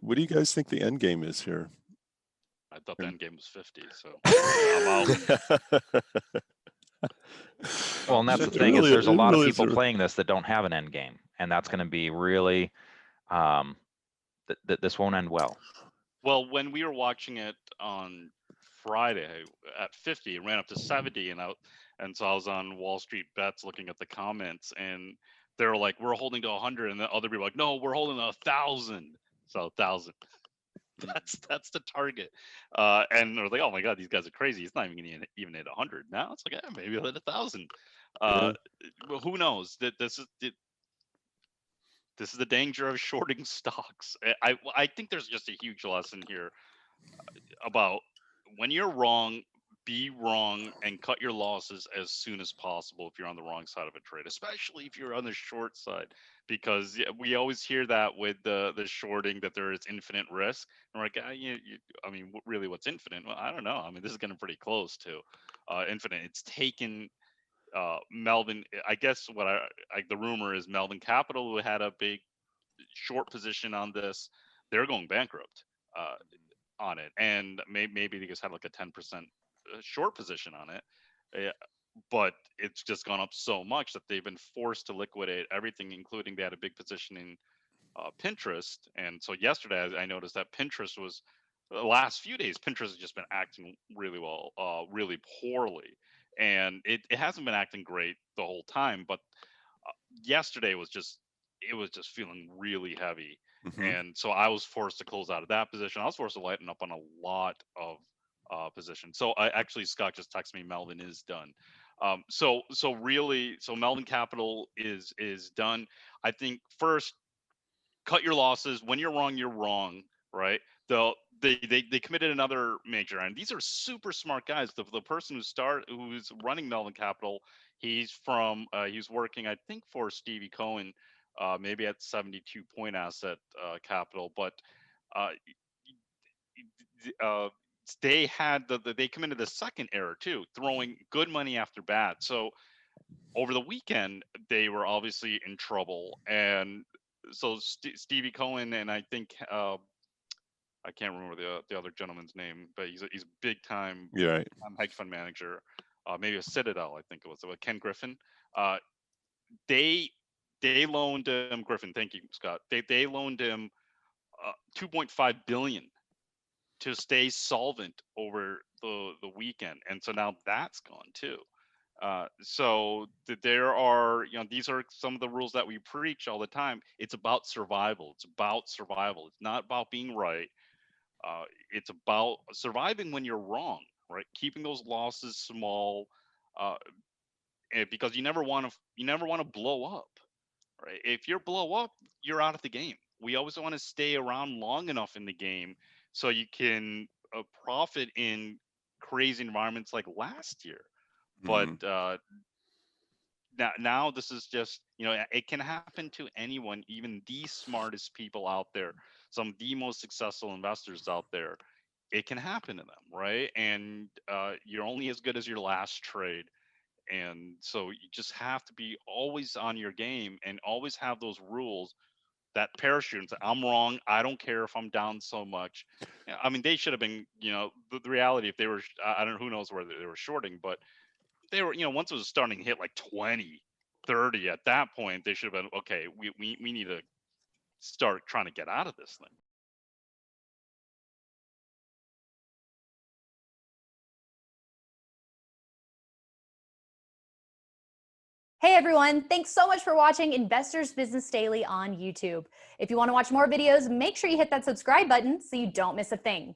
What do you guys think the end game is here? I thought the end game was 50, so I'm out. Well, and that's the thing is there's a lot of people playing this that don't have an end game, and that's going to be really this won't end well. Well, when we were watching it on Friday at 50, it ran up to 70, and so I was on Wall Street Bets looking at the comments, and they were like, "We're holding to 100," and the other people were like, "No, we're holding to 1,000." So 1,000. That's the target. And they're like, "Oh my God, these guys are crazy. It's not even gonna even hit 100." Now it's like, maybe I'll hit 1,000. Well, who knows? This is the danger of shorting stocks. I think there's just a huge lesson here about when you're wrong, be wrong and cut your losses as soon as possible if you're on the wrong side of a trade, especially if you're on the short side, because we always hear that with the shorting that there is infinite risk. And we're like, I mean, really, what's infinite? Well, I don't know. I mean, this is getting pretty close to infinite. It's taken Melvin. I guess the rumor is Melvin Capital, who had a big short position on this, they're going bankrupt on it, and maybe they just had like a 10% short position on it, but it's just gone up so much that they've been forced to liquidate everything, including they had a big position in Pinterest. And so yesterday I noticed that Pinterest was the last few days Pinterest has just been acting really well, really poorly, and it hasn't been acting great the whole time, but yesterday was just feeling really heavy. And so I was forced to close out of that position. I was forced to lighten up on a lot of positions. So Scott just texted me Melvin is done. So Melvin Capital is done. I think first, cut your losses. When you're wrong, right? They committed another major, and these are super smart guys. The person who's running Melvin Capital, he's working, I think, for Stevie Cohen, maybe at 72 Point Asset Capital, but they committed the second error too, throwing good money after bad. So over the weekend they were obviously in trouble, and so Stevie Cohen, and I think I can't remember the other gentleman's name, but he's a big time hedge fund manager, maybe a Citadel, I think it was Ken Griffin. They loaned him Griffin. Thank you, Scott. They loaned him 2.5 billion to stay solvent over the weekend, and so now that's gone too. So there are, these are some of the rules that we preach all the time. It's about survival. It's not about being right. It's about surviving when you're wrong, right? Keeping those losses small, because you never want to blow up, right? If you blow up, you're out of the game. We always want to stay around long enough in the game so you can profit in crazy environments like last year. But now this is just, it can happen to anyone, even the smartest people out there, some of the most successful investors out there. It can happen to them, right? And you're only as good as your last trade. And so you just have to be always on your game and always have those rules, that parachute, and say, I'm wrong. I don't care if I'm down so much. I mean, they should have been, the reality, if they were, I don't know, who knows where they were shorting, but they were, once it was starting to hit like 20, 30, at that point, they should have been, okay, we need to start trying to get out of this thing. Hey everyone, thanks so much for watching Investors Business Daily on YouTube. If you want to watch more videos, make sure you hit that subscribe button so you don't miss a thing.